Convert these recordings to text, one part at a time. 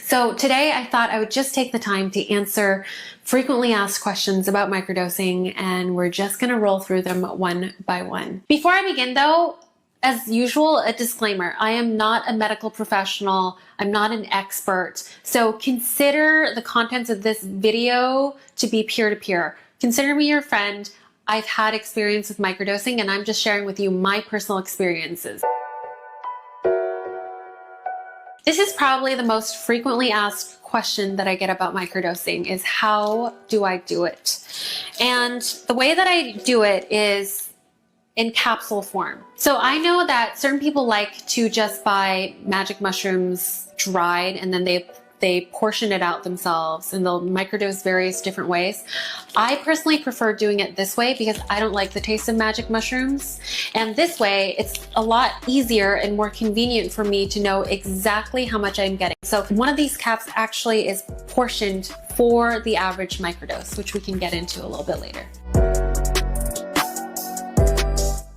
So today I thought I would just take the time to answer frequently asked questions about microdosing, and we're just gonna roll through them one by one. Before I begin though, as usual, a disclaimer. I am not a medical professional. I'm not an expert. So consider the contents of this video to be peer-to-peer. Consider me your friend. I've had experience with microdosing and I'm just sharing with you my personal experiences. This is probably the most frequently asked question that I get about microdosing is how do I do it? And the way that I do it is in capsule form. So I know that certain people like to just buy magic mushrooms dried and then they portion it out themselves and they'll microdose various different ways. I personally prefer doing it this way because I don't like the taste of magic mushrooms. And this way, it's a lot easier and more convenient for me to know exactly how much I'm getting. So one of these caps actually is portioned for the average microdose, which we can get into a little bit later.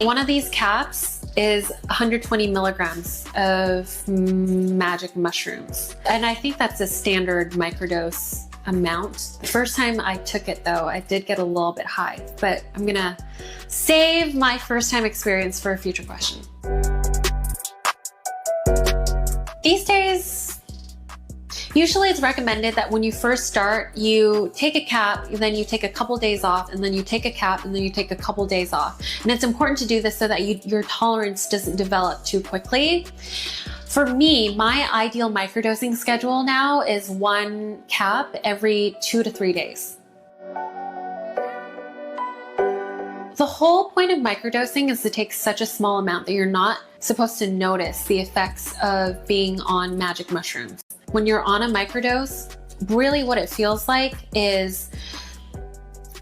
One of these caps is 120 milligrams of magic mushrooms. And I think that's a standard microdose amount. The first time I took it though, I did get a little bit high, but I'm gonna save my first time experience for a future question. These days, usually it's recommended that when you first start, you take a cap, then you take a couple days off, and then you take a cap, and then you take a couple days off. And it's important to do this so that your tolerance doesn't develop too quickly. For me, my ideal microdosing schedule now is one cap every 2 to 3 days. The whole point of microdosing is to take such a small amount that you're not supposed to notice the effects of being on magic mushrooms. When you're on a microdose, really what it feels like is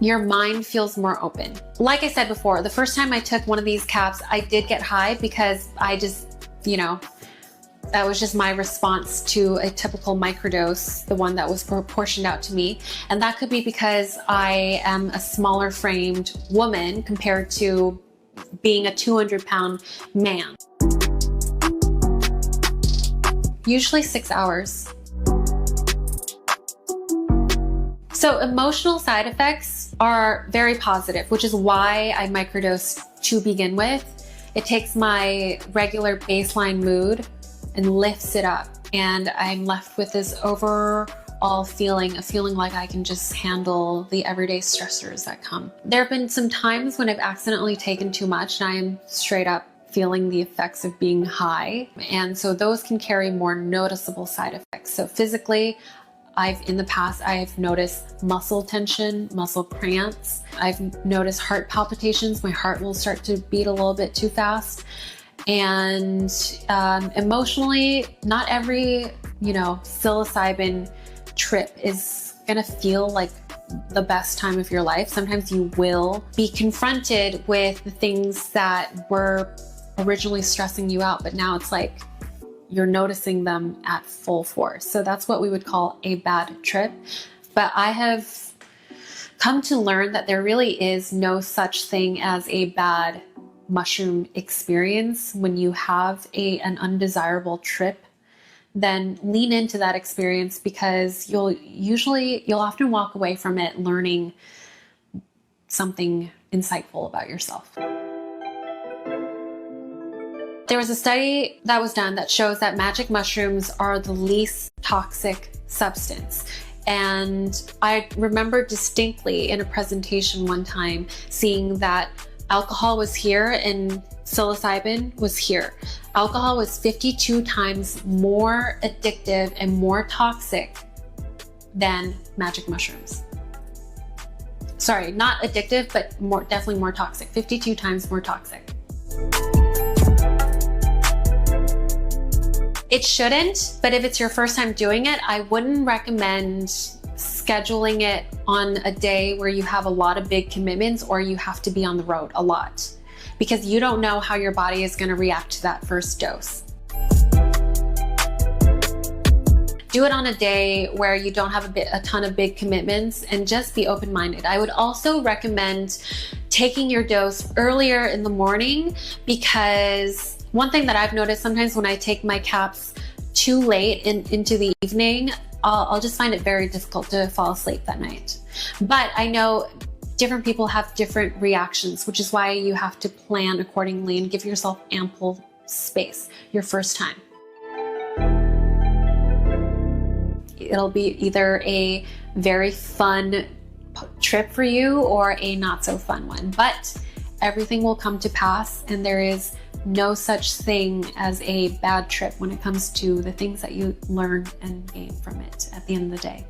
your mind feels more open. Like I said before, the first time I took one of these caps, I did get high because I just, that was just my response to a typical microdose, the one that was portioned out to me. And that could be because I am a smaller framed woman compared to being a 200-pound man. Usually 6 hours. So emotional side effects are very positive, which is why I microdose to begin with. It takes my regular baseline mood and lifts it up. And I'm left with this overall feeling like I can just handle the everyday stressors that come. There have been some times when I've accidentally taken too much and I'm straight up feeling the effects of being high. And so those can carry more noticeable side effects. So physically, in the past, I've noticed muscle tension, muscle cramps. I've noticed heart palpitations. My heart will start to beat a little bit too fast. And emotionally, not every, psilocybin trip is gonna feel like the best time of your life. Sometimes you will be confronted with the things that were originally stressing you out, but now it's like you're noticing them at full force. So that's what we would call a bad trip. But I have come to learn that there really is no such thing as a bad mushroom experience. When you have an undesirable trip, then lean into that experience because you'll often walk away from it learning something insightful about yourself. There was a study that was done that shows that magic mushrooms are the least toxic substance. And I remember distinctly in a presentation one time seeing that alcohol was here and psilocybin was here. Alcohol was 52 times more addictive and more toxic than magic mushrooms. Sorry, not addictive, but definitely more toxic, 52 times more toxic. It shouldn't, but if it's your first time doing it, I wouldn't recommend scheduling it on a day where you have a lot of big commitments or you have to be on the road a lot, because you don't know how your body is going to react to that first dose. Do it on a day where you don't have a ton of big commitments and just be open-minded. I would also recommend taking your dose earlier in the morning, because one thing that I've noticed sometimes when I take my caps too late into the evening, I'll just find it very difficult to fall asleep that night. But I know different people have different reactions, which is why you have to plan accordingly and give yourself ample space your first time. It'll be either a very fun trip for you or a not so fun one, but everything will come to pass, and there is no such thing as a bad trip when it comes to the things that you learn and gain from it at the end of the day.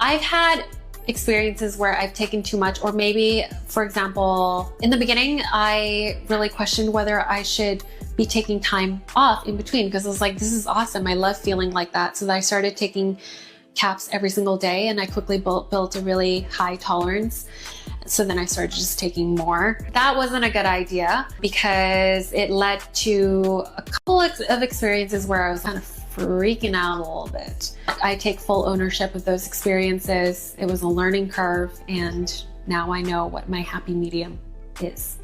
I've had experiences where I've taken too much, or maybe, for example, in the beginning, I really questioned whether I should be taking time off in between, because I was like, this is awesome. I love feeling like that. So I started taking caps every single day, and I quickly built a really high tolerance. So then I started just taking more. That wasn't a good idea because it led to a couple of experiences where I was kind of freaking out a little bit. I take full ownership of those experiences. It was a learning curve, and now I know what my happy medium is.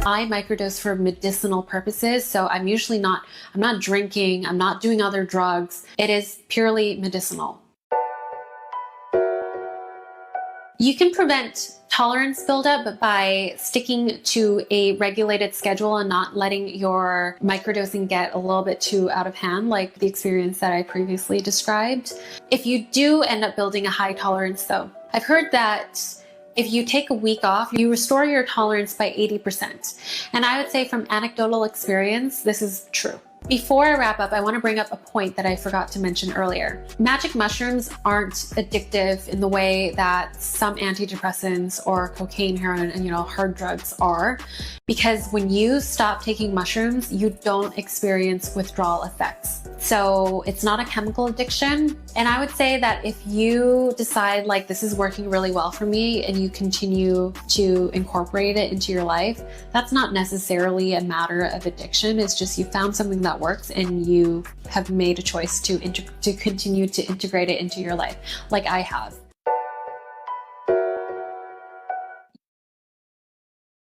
I microdose for medicinal purposes, so I'm not drinking, I'm not doing other drugs. It is purely medicinal. You can prevent tolerance buildup by sticking to a regulated schedule and not letting your microdosing get a little bit too out of hand, like the experience that I previously described. If you do end up building a high tolerance though, I've heard that if you take a week off, you restore your tolerance by 80%. And I would say from anecdotal experience, this is true. Before I wrap up, I want to bring up a point that I forgot to mention earlier. Magic mushrooms aren't addictive in the way that some antidepressants or cocaine, heroin, and hard drugs are, because when you stop taking mushrooms, you don't experience withdrawal effects. So it's not a chemical addiction. And I would say that if you decide like this is working really well for me and you continue to incorporate it into your life, that's not necessarily a matter of addiction. It's just you found something that works and you have made a choice to continue to integrate it into your life, like I have.